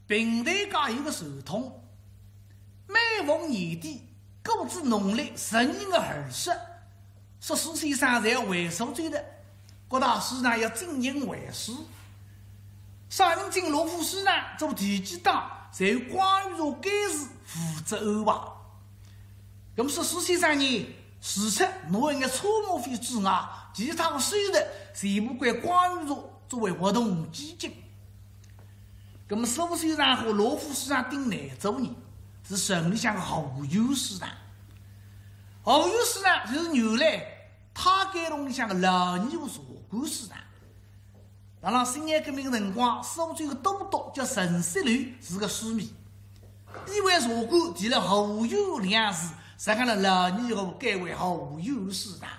平台家有个传统，每逢年底，各自农历12月20日，14先生才要回首追的，各大师呢要进行会试。上任进罗府师呢做第几档，才由关于做该事负责安排。那么14先生呢，除出挪一个车马费之外，其他的收入全部归关于作为活动基金。那么15先生和罗府师长定来周年，是省里向的好友师长。好友师长就是原来他该弄里向的老年和坐馆师长。当然，辛亥革命的辰光，苏州的都督叫陈锡律是个书迷，因为坐馆提了好友两字，实行了老年后改为好友师长。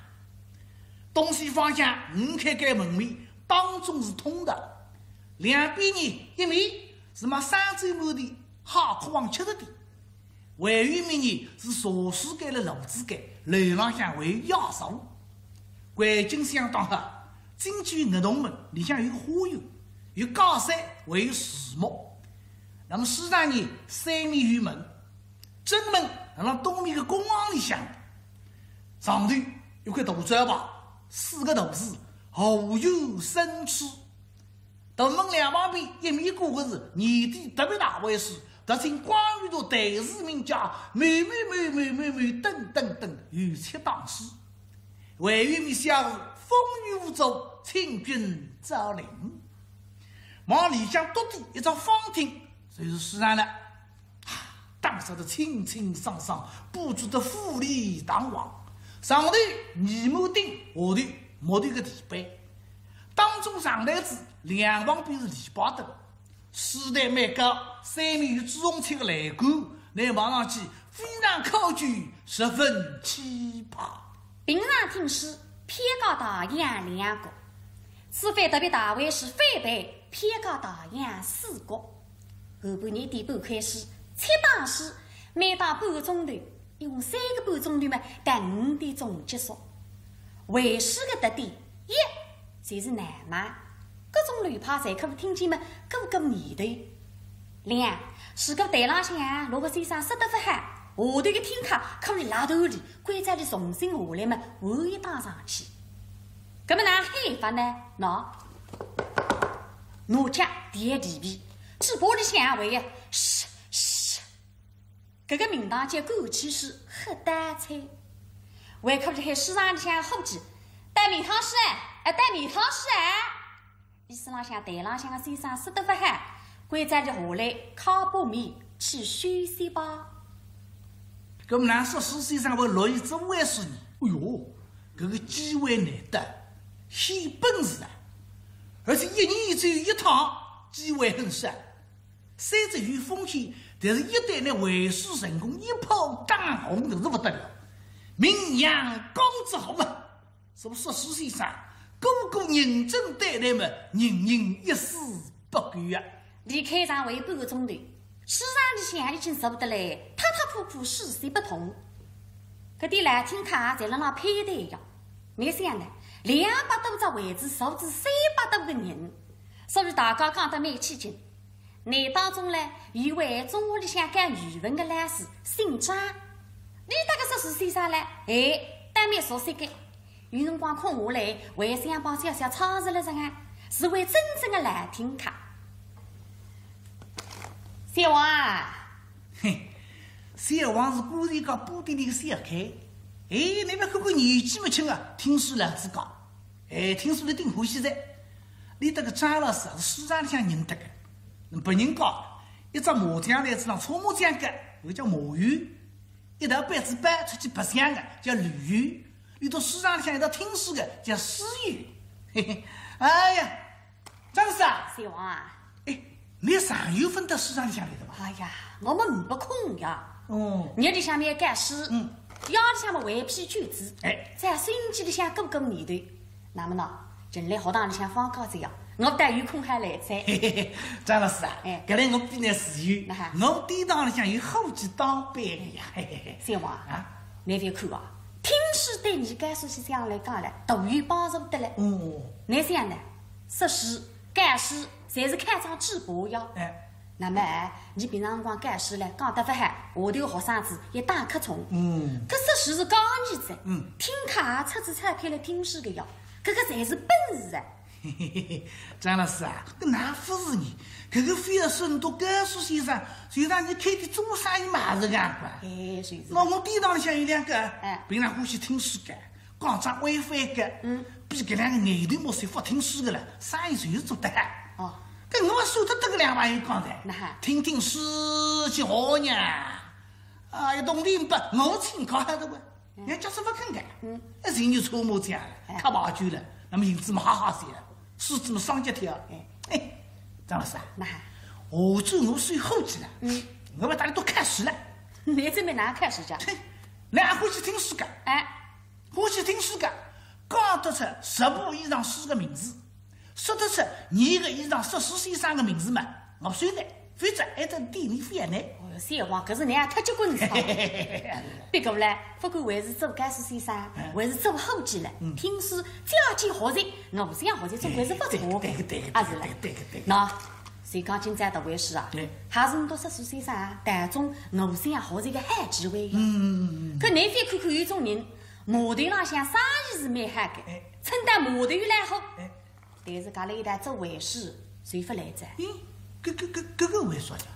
东西方向5开该门面，当中是通的。两边呢，一面是嘛三洲满地，哈克往吃的地；外一面呢是茶水街的路子街，楼浪向为压手。环境相当好，进去学堂门里向有个花园，有高山，还有树木。那么市场呢，三面有门，正门让东面的公园里向，上头有块大砖牌，4个大字“好友生吃”。大门两旁边一面过的是年底特别大会事，特请关于的台市名家美等等等有7档事。外一面下午风雨无阻，清军招领。往里向独地一张方厅，就是市场了。当时的清清爽爽，布置的富丽堂皇。上头泥木顶，下头木头个地板。当中上台子，两旁边是篱笆灯，时代蛮高，三面有朱红漆的栏杆，那望上去非常考究，十分气派。平常听诗，偏高大洋2角，此番特别大会是翻版偏高大洋4角。后半年底半开始，7档诗，每档半钟头，用3个半钟头嘛，到5点钟结束。会诗的特点一。就是难嘛，各种流派才可以听见嘛，各年头。2是个台浪向落个先生说得不好，下头的听客可以拉头里，关在里重新下来嘛，换一档上去。那么哪喊法呢？拿脚第一地皮，嘴巴里向为呀，嘘。这个名堂叫枸杞是喝大菜，还可以喊市场里向伙计带米汤师带米汤师意思浪向台浪向的先生说得不好，关在里下来靠把面去休息吧。咁么咱14先生会乐意做为事呢？哎哟，这个机会难得，很本事啊！而且1年只有一趟，机会很少。虽然有风险，但是一旦那为事成功，一炮干红就是不得了，名扬江之后嘛。是不是14先生个认真对待嘛，人一丝不苟啊！离开场为半个钟头，市场里向已经受不得来，踏踏视线不同。搿点来听客在那配对呀，没想呢，200多只位置数至300多个人，所以大家讲得蛮起劲。那当中呢，有位中学里向讲语文的老师姓张，你这个14先生呢，当面熟悉的。有辰光空下来，还想帮小超市了上啊，是位真正的来听客。小王啊，小王是古人家部队里的小开，那边看看年纪不轻啊，听书老子讲，听书的顶欢喜噻。你这个张老师是市场里向认得的，不人讲，一张麻将台子上搓麻将个，又叫麻园；一道板子板出去白相个叫旅园。遇到市场里向一道听书的叫诗语，哎呀，张老师啊，小王啊，你上月份到市场里向来的吧？哎呀，我们不空呀。日里向面干诗，夜里向么还批卷子，在收音机里向过年头。那么呢，人来学堂里向放高子呀，我等有空还来噻。张老师啊，搿来我比你自由，我殿堂里向有好几当班的呀。小王啊，你别看啊。听书对你甘肃先生来讲了，大有帮助的嘞。哦，你想呢？识书、干书，侪是开张直播哟。哎，那么你平常光干书嘞，讲得不好，下头学生子一打瞌虫。搿识书是讲义子，听课出纸钞票来听书的哟，搿个才是本事啊！嘿嘿嘿嘿，张老师啊，搿哪不是你？搿个非要顺读甘肃先生，就让你开点做生意嘛是干过。哎，谁是？我店堂里向有两个，哎，平常欢喜听书的，广场 WiFi 的，比搿两个眼头没谁不听书的了，生意全是做得好。哦，搿我算得搿两朋友讲的，那听听书去学呢。啊，一动点不，我请考好的不，人家是不肯干。那人就搓磨这样了，开跑酒了，那么银子嘛好好些了，书子嘛双脚跳。哎，张老师啊，那下周我算后期了，我把大家都看书了。你准备哪开始讲？你还欢喜听书的？哎，欢喜听书的，讲得出10部以上书的名字，说得出2个以上识书先生的名字嘛，我算的，反正还得店里翻呢。哦哟，三王，可是人家太结棍了。别个嘞，不管还是做甘肃先生，还是做后期了，听书只要见学习，我这样学习总归是不错的。啊是嘞，那谁讲今朝的回事啊？还是你读识书先生啊？但种我这样学习个好机会呀。可你非看看有种人，码头浪向生意是蛮好的，趁到码头来好，但是家里一旦做坏事，谁不来着？搿个为啥子？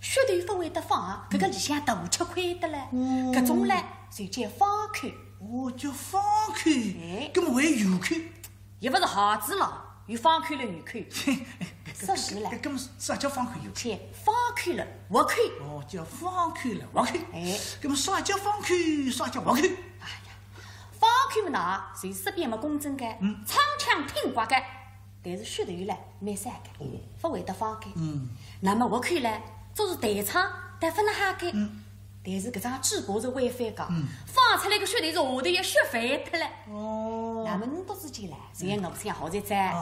血头不会得放，搿个里向大吃亏的嘞。搿种嘞，就叫放口。哦，叫放口。搿么为有口？也不是好字了，有放口了有口。说实了，搿么啥叫放口有口？且放口了活口。哦，叫放口了活口。哎，搿么啥叫放口？啥叫活口？哎呀，放口嘛喏，就身边么公正个，苍腔挺刮个，但是血头嘞蛮散个，不会得放开。那么活口嘞，就是台场，但分了哈个。但是搿张直播是违反个，放出来个血头是下头也血翻脱了。哦，那么你都知见了，现在我想学习在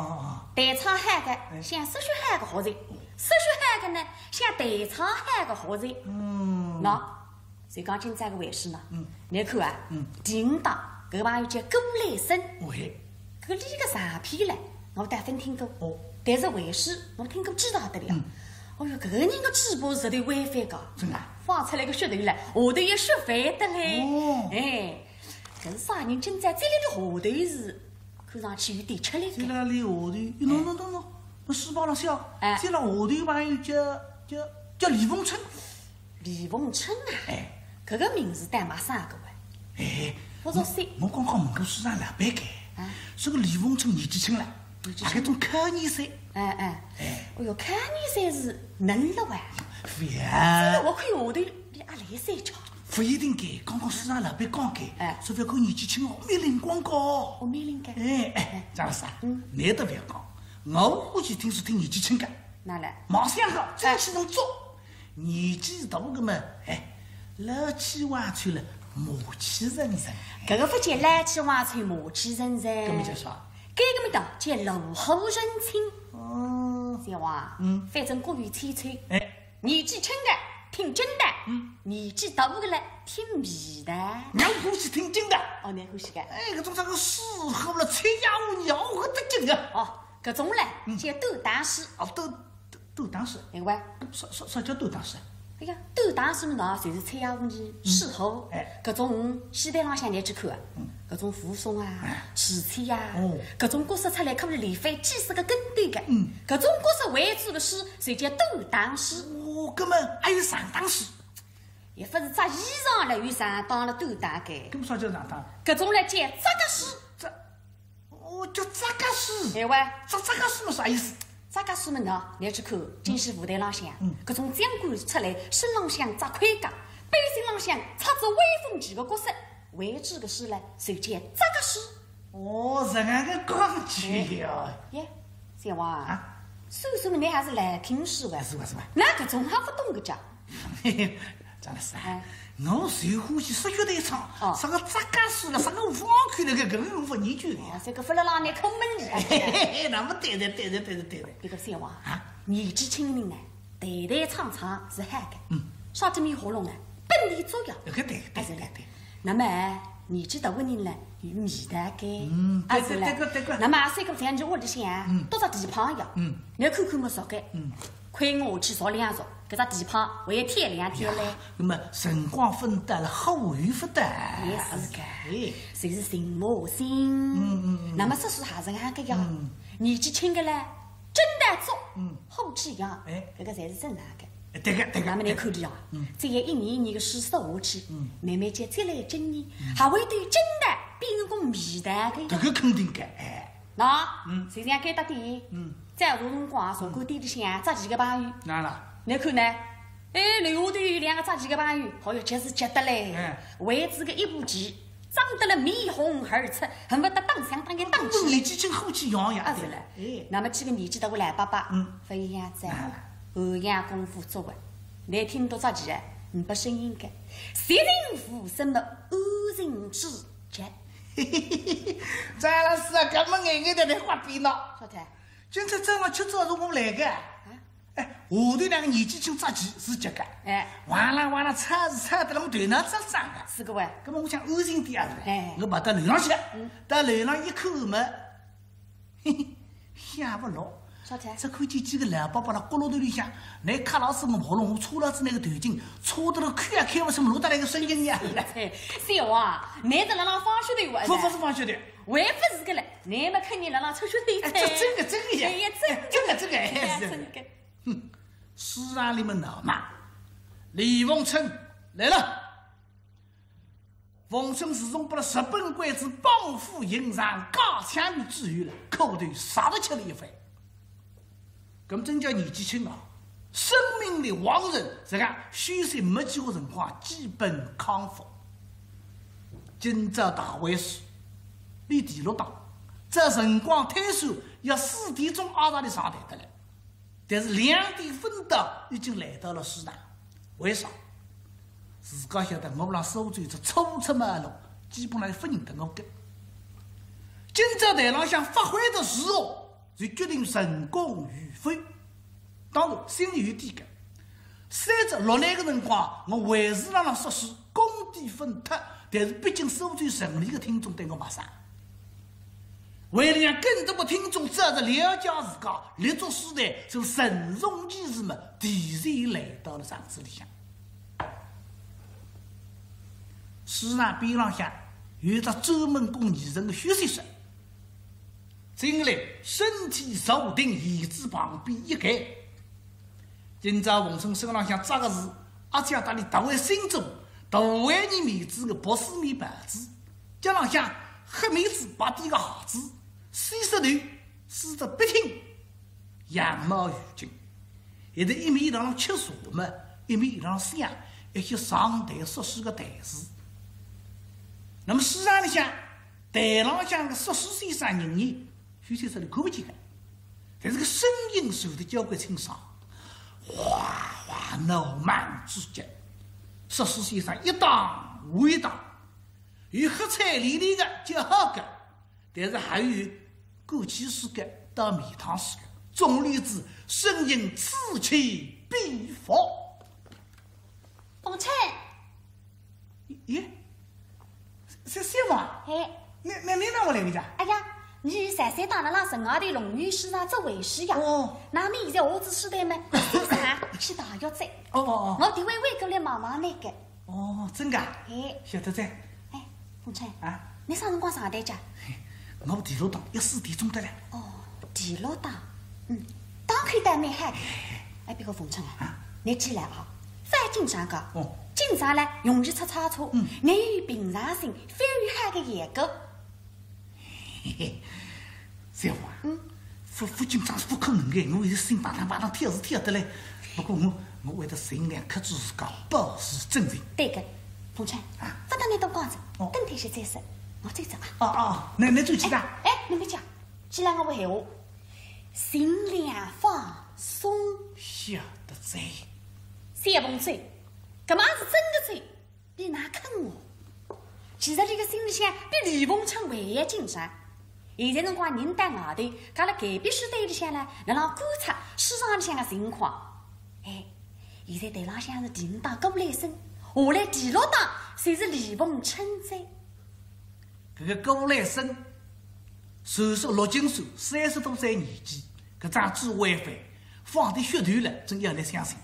台场喊个，像识血喊个学习，识血喊个呢，像台场喊个学习。那谁讲今朝个回事呢？你看啊，第5档搿朋友叫郭来生，喂，搿里个上片唻，我单分听过。但是回事我听过知道得了。哦哟，搿个人个直播是头违反个，真的？放出来个血头唻，下头也血翻的嘞。哎，搿是啥人？今朝这里的下头是看上去有点吃力在的。那里下头，喏，那书包浪向，在那下头朋友叫李凤春。李凤春啊，搿个名字带马上个喂。我说谁？我刚刚问过书上老板个，这个李凤春年纪轻了，还搿种科研赛。哎哟，科研赛是能了喂。非这呀，个我看下头你阿来三巧。不一定该，刚刚书上老板讲该，说不要讲年纪轻哦，没灵光高。我没灵感。张老师啊，你都不要讲，我欢喜听书听年纪轻个。哪来？马上个争气能做，年纪大个嘛，老气歪穿了，马气人人。搿个不叫来去挖吹马气人人。搿么叫啥？搿个么的叫落后认亲。哦，小王，反正国语吹吹，年纪轻的听真的，年纪大个嘞听迷的。俺欢喜听真的。哦，你欢喜个？搿种啥个诗喝了吹家伙鸟喝得劲个。哦，搿种嘞叫斗打诗。哦，斗打诗。另外，啥叫斗打诗？哎呀，斗打诗嘛喏，就是蔡雅文的诗后。搿种戏台浪向你去看，搿种扶松啊、词曲呀，搿种角色出来可不是连翻几十个跟对个。搿种角色为主的诗，就叫斗打诗。哦，搿么还有上当诗？也不是扎衣裳了，有上当了斗打个。搿么啥叫上当？搿种嘞叫扎个诗。叫扎个诗。哎喂，扎个诗么啥意思？扎个诗么喏，你去看京戏舞台浪向，搿种将官出来，身浪向扎盔甲，背心浪向插着威风旗个角色，为主个诗嘞，就叫扎个诗。哦，是俺个讲句哟。耶，小王啊，所以说你还是来听诗哇？是吧？那搿种还不懂个讲。张老师啊，我最欢喜识血的一场，啥个扎个诗了，啥个放开了个，搿个我不研究呀。这个不了让你抠门里。那么对的。这个小王啊，年纪轻的人呢，代代唱唱是好的。少这米活龙呢，本地作妖。搿对。那么你知道我人呢有米的该，对个。那么三个饭就屋里向，多少地方呀？你看看么少个，亏我去扫2扫，搿只地方我一天2天嘞。那么辰光分得了，好运不得。也是个，就是心无心。那么说是还是俺个呀？年纪轻个嘞，真的做，好气呀！搿个才是正常个。对个。那么你看的啊，这一年一年的事实下去，慢慢间再来整年，还会对真的变成个米蛋个。这个肯定个，那，谁想改到底？再有辰光，茶馆店里向扎几个朋友。哪了？你看呢？楼下头有2个扎几个朋友，好哟，急是急得嘞。为子个一部棋，长得了面红耳赤，恨不得当枪当个当起。年纪轻火气洋洋。是了。那么几个年纪大我来爸爸，不一样子。后样功夫做完，来听多少钱？不声音个，谁人负什么恶人之节？张老师啊，搿么眼的来花边呢？说的。今朝早上吃早是我来个。下头2个年纪轻扎棋是急个。完了，差是差得了我头脑胀胀个。是个喂。搿么我想安心点啊是。我跑到楼上去，到楼上一看门，想不牢。只看见几个老伯伯辣角落头里向，那卡老师我跑了，我搓了子那个头巾，搓得了开也开不出，落得来个声音呀！小王，你在那放学的不是放学的，还不是个嘞？你没看见那抽血的？这真个呀！真个！市场里面闹嘛，李凤春来了。凤春自从把日本鬼子帮扶营上加枪鱼之后了，口头杀得吃了一番。咁真叫年纪轻啊，生命的亡人，这个虚岁没几个辰光，基本康复。今朝大会时，离第6档，这辰光推算要4点钟阿达里上台的了，但是2点分到已经来到了市场。为啥？自家晓得我不让收罪，这初出马路，基本上不认得我个。今朝台上向发挥的时候。就决定成功与否。当然，心里有点个。3只落来的辰光，我还是让说是功底分脱，但是毕竟收最顺利的听众对我马上。为了让更多的听众早日了解自家，立足时代就慎重其事嘛，提前来到了场子里向。市场边浪向有一只专门供艺人的休息室。进来，身体坐定，椅子旁边一盖。今朝冯春手浪向扎个是阿加达里大卫新州大卫人面子的博士面牌子，脚浪向黑面子白底个鞋子，40头梳着笔挺羊毛浴巾，一头一面让吃茶嘛，一面让想一些上台说书的台词。那么市场里向台浪向的说书先生人员。有些时候看不见的，但是个声音受得交关清爽，哗哗闹忙之极。说书先生一档我一档，有喝彩连连的叫好个，但是还有过气式的到面汤式的，总而言之，声音此起彼伏。凤春，咦，是小王？你让我来的家？哎呀。你33到了那省外的龙鱼市场做卫士呀？那么现在我只是的么？市场去大药斋。我定会过来忙忙那个。真的？晓得在。凤春啊，你啥辰光上台家？我第6档要4点钟得了。第6档，档口带蛮嗨的。别个凤春啊，你起来啊，再经常讲。经常呢，容易出差错。你有平常心，非常嗨的严格。小华，副警长是不可能的，我现在心巴当跳是跳得来。不过我为了尽量克制自家，保持真诚。对个，凤春啊，不等你到广州，等天些再说，我走吧。那走去的。你没讲，既然我会闲话，心量放松。晓得在。小凤春，干嘛是真的嘴？别拿坑我。其实这个心里向比李凤春还要紧张。现在辰光人在外头，搞了改变时代里向呢，让观察市场里向的情况。现在台浪向是第5档过来生，下来第6档才是李凤春在。这个古来生，手术6斤手，30多岁年纪，搿张纸歪飞，放的血团了，真要来相信。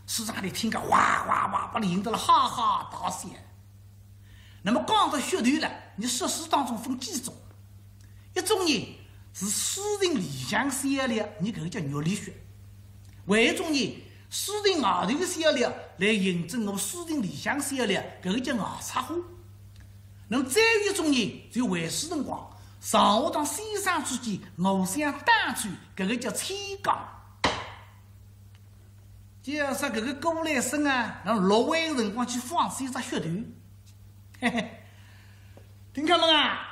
市场里听个哇哇哇，把你引得了哈哈大笑。那么讲到血团了，你血水当中分几种？一种呢是私人里向血流，你搿个叫肉里血；还一种呢，私人外头的血流来印证我私人里向血流，搿个叫外插花。那么再有一种呢，就为时辰光，上下当先生之间互相打转，搿个叫牵杠。就说搿个古来生啊，让6位的辰光去放置一只血团，嘿嘿，听众们啊，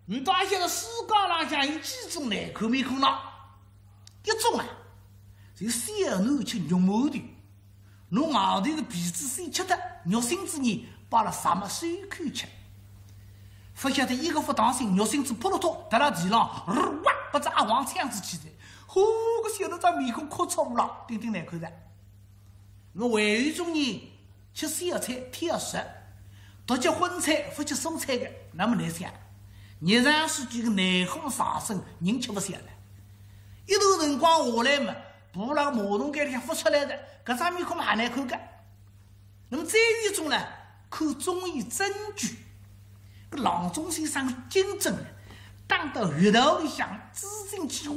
你大晓得世界浪向有几种来看面孔呢？一种啊，就小囡吃肉馒头，侬外头的皮子先吃的，肉心子呢把了什么手口吃，不晓得一个不当心，肉心子扑了脱，踏到地上，哇，把这阿黄枪子起来。嚯，个小头张面孔哭错了，顶顶难看的。我还有一种人吃小菜挑食，独吃荤菜不吃蔬菜的，那么来想，日常时间个内火上升，人吃不消了。一段辰光下来嘛，补那个马桶盖里向浮出来的，搿张面孔嘛还难看个。那么再有一种呢，看中医针灸，搿郎中先生精针呢，打到穴道里向支进去，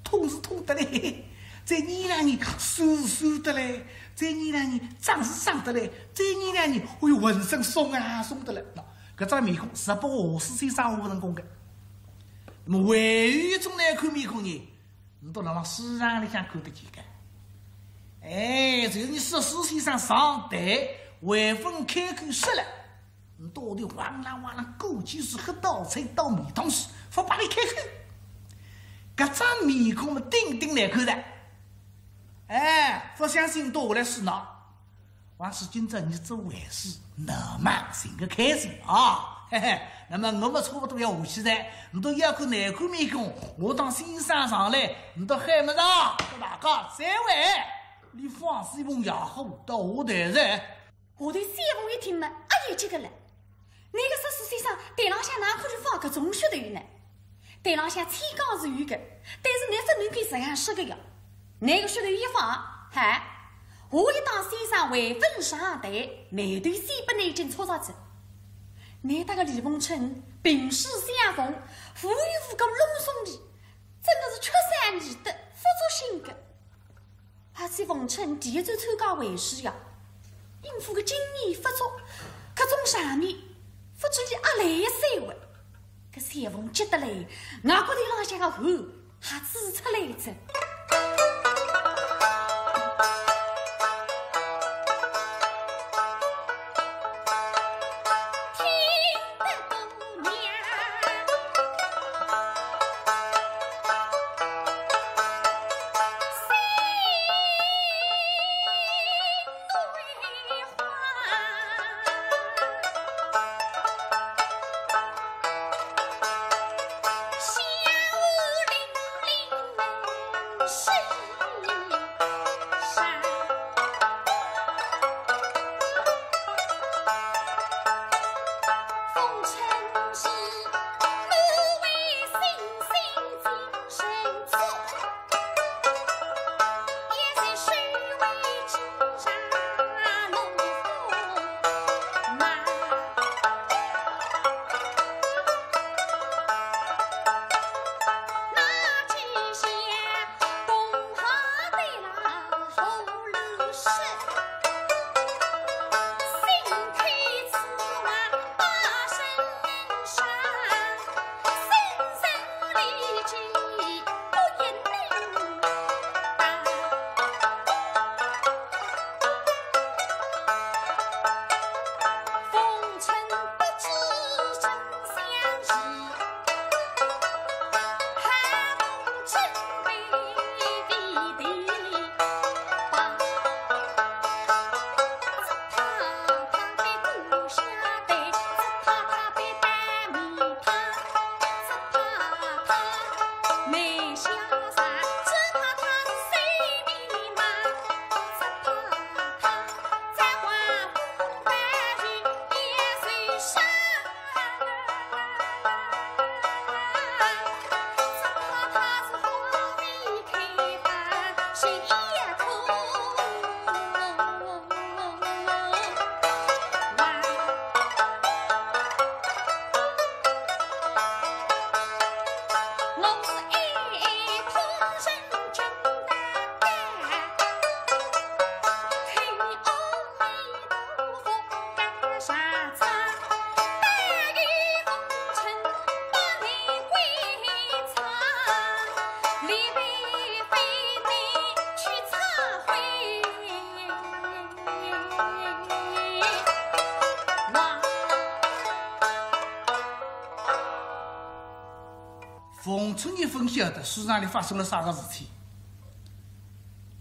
痛是痛得嘞，再捏两捏酸是酸得嘞，再捏两捏胀是胀得嘞，再捏两捏，哎呦浑身松啊松得嘞。搿张面孔是不下水先生下成功的。那么还有一种来看面孔呢，你到辣市场里向看得见个。哎，就是你石水先生上台还分开口说了，你到底哇啦哇啦枸杞树喝倒菜倒面汤水，不把你开口。搿张面孔嘛，顶顶难看的，哎，不相信倒下来是喏。王是今朝你做坏事，那么寻个开心啊，嘿嘿。那么我们差不多要下去噻，你都要看难看面孔，我当先生上来，你都喊么子？跟大家3位，你放水盆也好到下台噻。下头三凤一听嘛，有这个了。那个石水先生台浪向哪可就放搿种血头呢？台浪向千讲是有的，但是那只能给这样说个呀。那个血头一放，嗨，我一当先生为分上台，内头先把那件搓上去。那大个李凤春平时相逢，富裕富个隆松的，真的是缺三年的，付出心的。而且凤春第一次参加会试呀，应付个经验不足，各种上面不足以阿来一3位。搿三凤急得嘞，外国头浪向个汗还指出来着。冯春一分晓得市场里发生了啥个事体。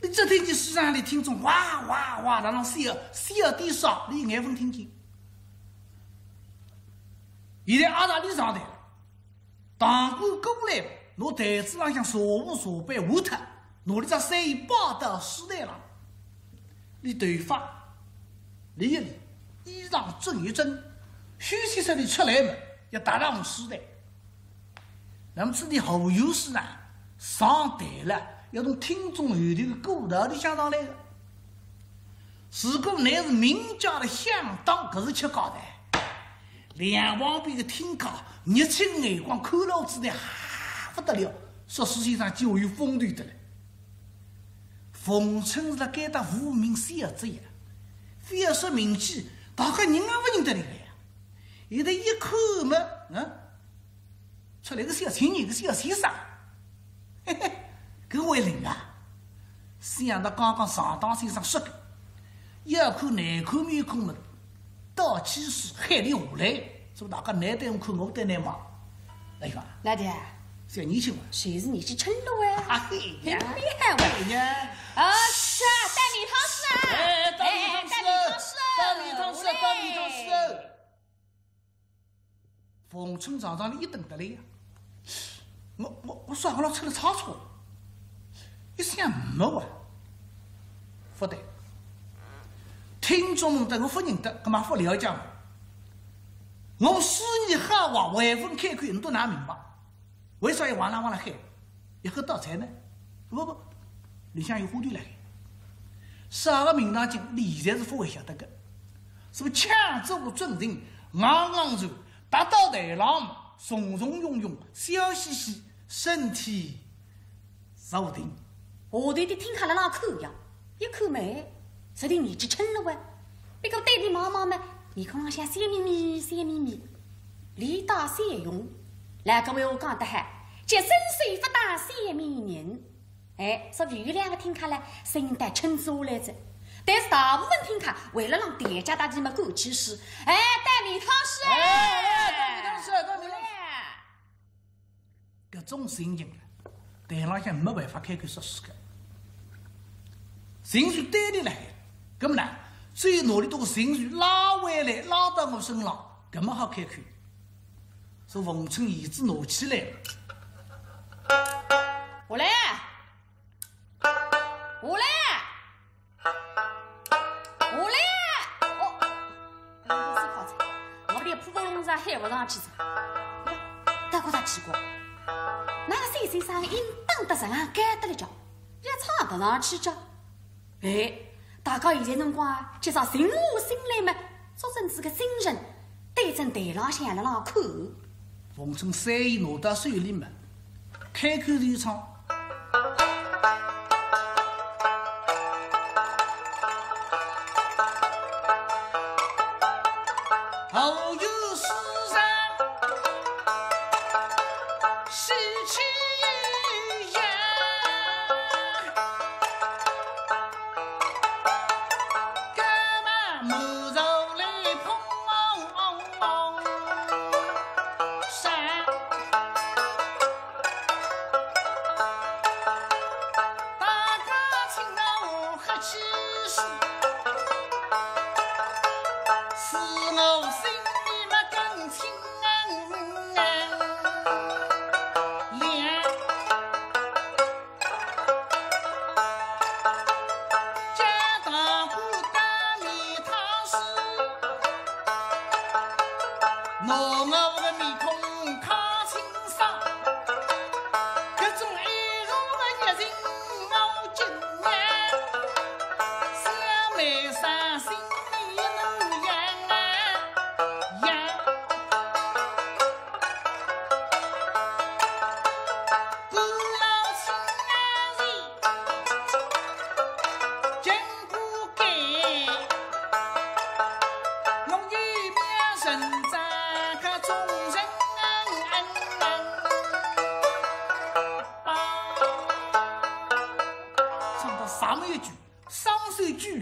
你这听见市场里听众哇哇哇那种小地上，你眼分听见。现在阿达里上台了，当官过来了，我台子浪向茶壶茶杯下脱，拿了只水包到书台上，你头发理一理，衣裳整一整，休息室里出来嘛，要搭上书台。那么这里后有事啊，上台了，要从听众后头的过道里向上来的。如果乃是名家的相当，可是吃高的。两旁边的听家热情眼光看老子的哈不得了，说世界上就有风度的了。冯春是了该到无名小子呀，非要说名气，大概人也不认得了呀。现在一看嘛，出来个小青年，个小先生，嘿嘿，搿位人啊，想到刚刚上当先生说的，要看难看面孔嘛。倒气势海里下来，所以大家难对我看，我对难骂。来吧，老弟，小年轻嘛，谁是年纪轻了哎？啊嘿厉害哇！啊，是啊，带米汤师啊！哎，带米汤师，带米汤师，带米汤师。冯春常常一等得来呀，我算好了出了差错，一想没完，不对。听众们对我不认得，干嘛不了解我？我私语喊话，万分开口，你都难明白。为啥要往来喊？一喝倒菜呢？不，里向有花头来。啥个民党军理财是不会晓得的，是不是抢走准人，昂昂走，达到台上，从从容容，笑嘻嘻，身体坐定。下头的听看了那口呀，一口没。这里年纪轻了喂，别个对你妈妈们，面孔上像笑眯眯，力大善用。来，各位我讲得嗨，叫深邃不大善美人。哎，说有两个听看来声音带轻下来着，但是大部分听看为了让大家大家们过去时，哎，带米汤师带米汤师，搿种心情，台上向没办法开口说事个，情绪对立来。搿么呢？最努力把情绪拉回来，拉到我身上，搿么好开口。说冯春椅子拿起来，我来，哦，我连普通龙子喊不上去着。大哥他奇怪，那个谁声音当得上干得了着，也唱得上去着。哎。大家现在辰光介绍人物心来嘛，做成是个新人，对准台浪向了那看。冯春三衣拿到手里嘛，开口就唱。后有诗上喜气洋。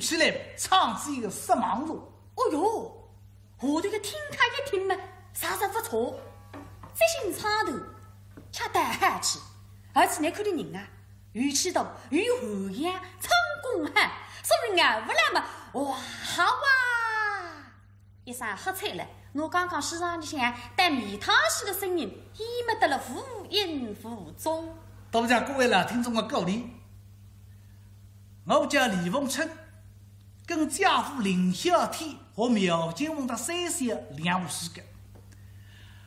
起来，唱起一个色盲路。哦哟，下头个听他一听嘛，啥不错，这心唱头，吃吃得好吃，而且那看的人啊，语气多，有涵养，成功哈，所以啊，不然嘛，哇，好啊！一声喝彩了，我刚刚市场里向带米汤式的声音，已没得了复音复中。多谢各位老听众的鼓励。我叫李凤春，跟家父林小天和苗金凤的三小两无四个。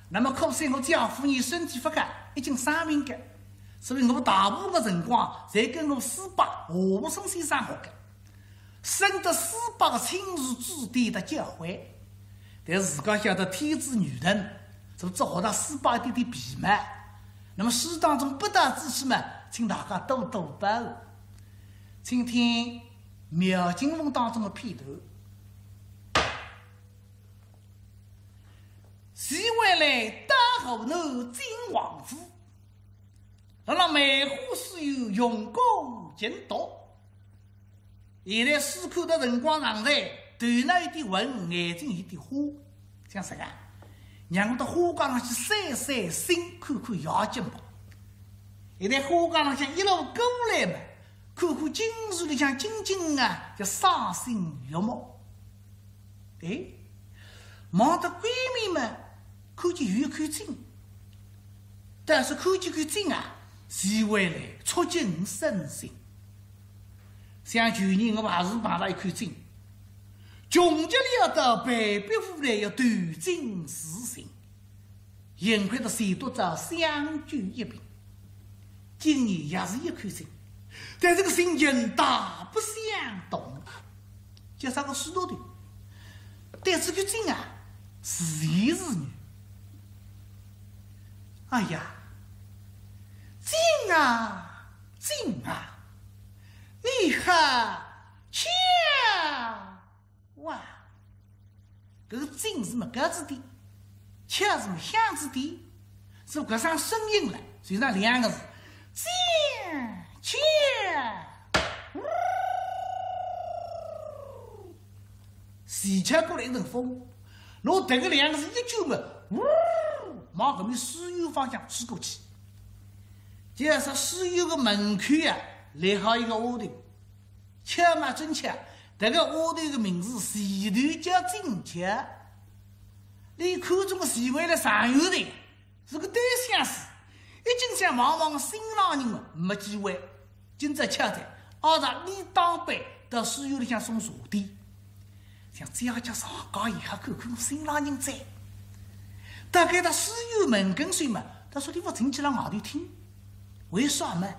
那么可惜我家父你身体不佳，已经生病了，所以我大部分的辰光在跟我师伯何武生先生学的，深得师伯的亲自指点的教诲。但是自家晓得天资女人，就只学到师伯一点点皮毛。那么诗当中不得之处嘛，请大家多多包涵。请听苗金凤当中的片头。喜回来大河南金王府，让梅花书友用功勤读。现在思考的辰光长在，头脑有点混，眼睛有点花，像啥个？让我到花岗上去散散心，看看夜景吧。现在花岗上向一路过来嘛，看看金树里向静静啊，就赏心悦目。哎，望到闺蜜们看见有一口井，但是看见口井啊，是为来促进身心。像去年我也是买了一口井，穷极了的白壁户来要端井思行，幸亏的谁多着相聚一品。今年也是一口井，但这个心情大不相同。叫啥个许多的，但这个井啊，是男是女？哎呀，井啊井啊，你好巧哇！这个井是么格子的，巧是么箱子的，是隔上声音了，所以那两个字。静切，洗车过来一阵风，我这个两个是一揪嘛，往后面石油方向吹过去。就是石油的门口啊，立好一个屋头，巧嘛真巧，这个屋头的名字前头叫金巧。你看中个席位的上游的，是个对相似。一经想望望新郎人们没机会，今朝巧在二十你当班到石油里向送茶点，想这样叫上高以后看看新郎人在。大概到石油门跟随嘛，他说你不进去了外头听，为啥嘛？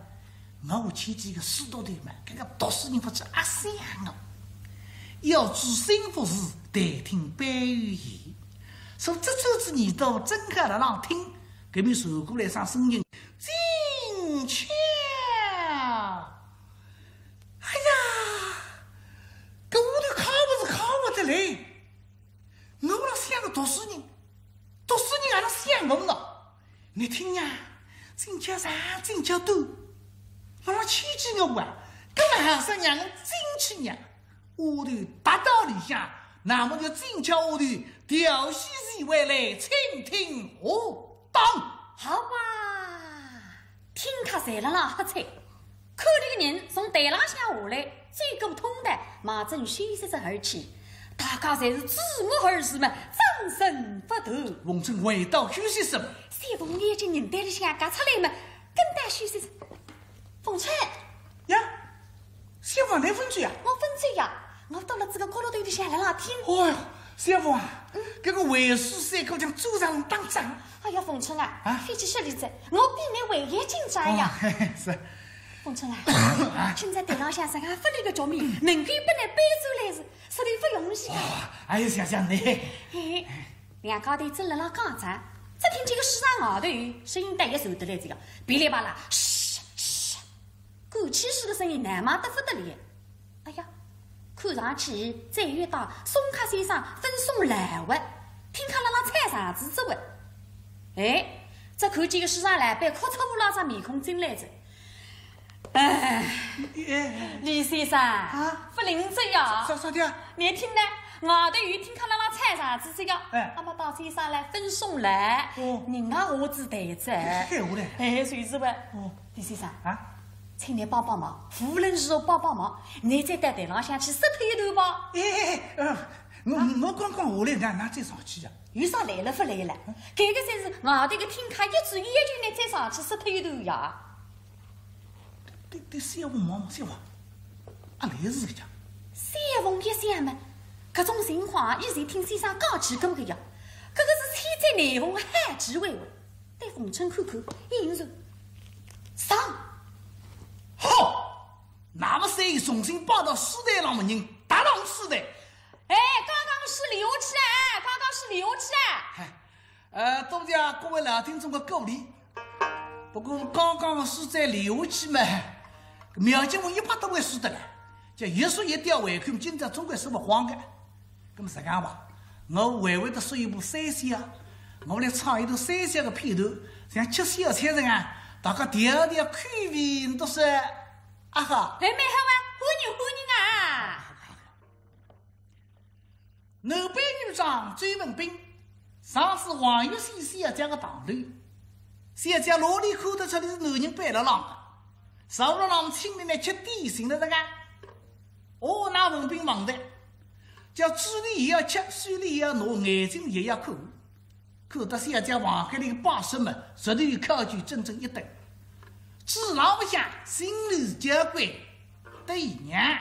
我前几个师徒队嘛，这个读书人不知阿香哦，要知心腹事，待听班语言。说这周子耳朵睁开了让听。隔壁传过来上声音，静悄！哎呀，这屋头靠不是靠不得来。我那像个读书人还能想我了。你听呀，静悄上，静悄多，我那千几个碗，根本还是让人进去呀。屋头达到里向，那么就静悄屋头调戏是回来倾听我。当好吧，听他在了啦喝彩，看这个人从台浪向下来，嘴骨通的，马正休息着而起，大家侪是自我而视嘛，掌声不断。翁正回到休息室，谢凤眼睛人带里向夹出来嘛，跟带休息室。凤春呀，谢凤来分嘴啊！我分嘴呀，我到了这个高楼头里向来啦听。哦哟，谢凤啊，这个为数三口将周上当仗。哎呀，凤春啊，飞机设立在，我比你为也紧张呀。是。凤春啊，现在台浪向上个发了一个局面，能够不来背走来是，实力不容易啊。哎呀，想想你。两高头正辣辣讲着，只听见个市场外头声音带一受得来这个，噼里啪啦，嘘嘘，枸杞似的声音难嘛得不得了。哎呀，看上去再遇到松卡先生分送礼物，听看辣辣菜场子之物。哎，这看见个市场老板哭出乌拉张面孔进来着。哎，李先生啊，不灵着呀！啥的？你听呢？外头有听看辣辣菜啥子这个？哎，阿妈到山上来分送来。人家我只带着。开我嘞。谁知喂？李先生啊，请你帮帮忙，无论如何帮帮忙，你再到台浪向去石头一头吧。我刚刚下来，那再上去呀？有啥来了不来了？这个才是外头个听卡一注意就你再上去石头一头呀。对，三凤忙三凤，阿来是个讲。三凤一想嘛，搿种情况以前听先生讲起过个呀。搿个是天灾难逢，海极为危，对逢春看看，应酬上。好，那么三重新报到四代浪的人，打浪四代。刚刚是刘志啊，刚刚是刘志啊。多谢各位老听众的鼓励。不过刚刚是在刘记嘛，苗金我100多位输得了，叫一说一调回看，今朝总归是不慌的。那么这样吧，我微微的说一部三线啊，我来唱一段三线的片头，像吃小菜人啊，大家调调口味都是啊哈。蛮好啊，欢迎啊！南北女长追文兵，上次黄玉先生讲个道理，先讲罗里看得出来是男人背了浪的，上了浪请你来吃点心的这个，那文兵忙的，叫嘴里也要吃，手里也要拿，眼睛也要看，看得先讲黄海里的把式们，实力考据整整一等，知老不下，心里交关对娘。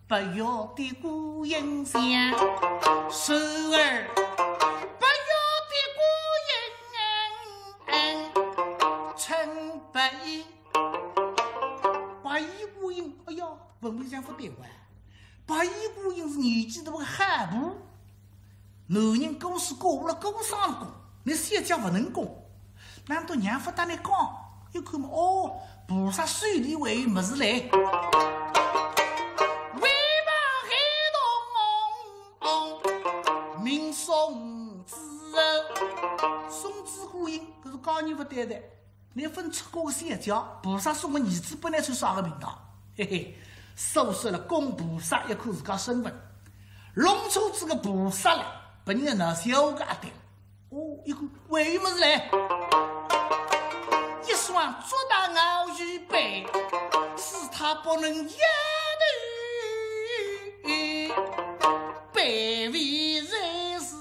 不要的孤影像，手儿不要的孤影，陈白衣孤影，哎呀，文文讲不对哇，白衣孤影是年纪大的悍妇，男人过是过了过上了过，你先讲不能过，难道娘夫打你讲？有看嘛？菩萨手里还有么子来？宋子孤影，可是高人不对的。那份出国的三角，菩萨送个儿子本来穿啥个名堂？嘿嘿，收拾了供菩萨一颗自家身份，弄出这个菩萨来，把人家小个的，哦，一个为么子来？一双足大鳌鱼背，使他不能压得背为人是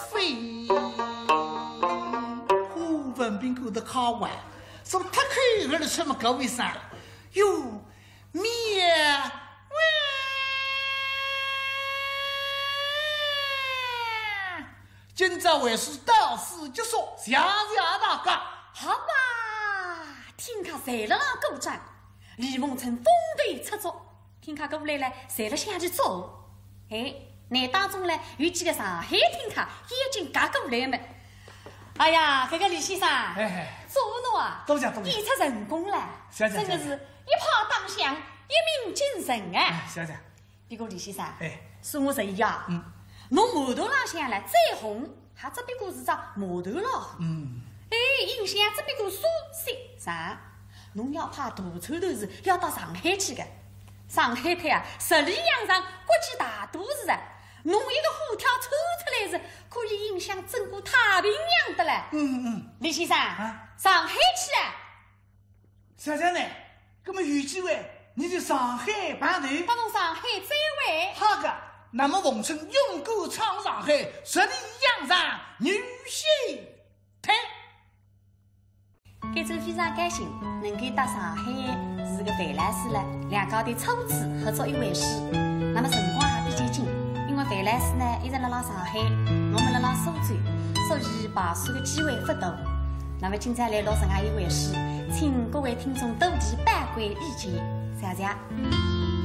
非。胡文斌狗的卡玩，说他可以儿吃么高为啥？哟，面今朝为师到此结束，谢谢大家。好吧，听他谁了那狗战，李梦成风头出作，听他过来了，谁了下去走？哎，那当中呢有几个上海听他眼睛嘎过来没？哎呀，这个李先生，做侬啊，多谢，你出成功了，真的是一炮当响，一鸣惊人啊！谢谢。别个李先生，说我谁呀？侬码头浪向来再红，还这边个是只码头咯。印象这边个苏轼啥？侬要怕大臭头是要到上海去的。上海滩啊，十里洋场国际大都市啊，侬一个虎跳抽出来是可以影响整个太平洋的嘞。李先生上海去啊？谢谢呢。那么有机会你去上海办队，帮侬上海再会。好的。那么奉劝勇敢闯上海，十里洋场女婿台。这周非常开心，能够到上海是个范老师了，两家的初次合作一回事。那么辰光还比较紧，因为范老师呢一直辣上海，我们辣苏州，所以排除的机会不大。那么今朝来录这样一回事，请各位听众多提宝贵意见，谢谢。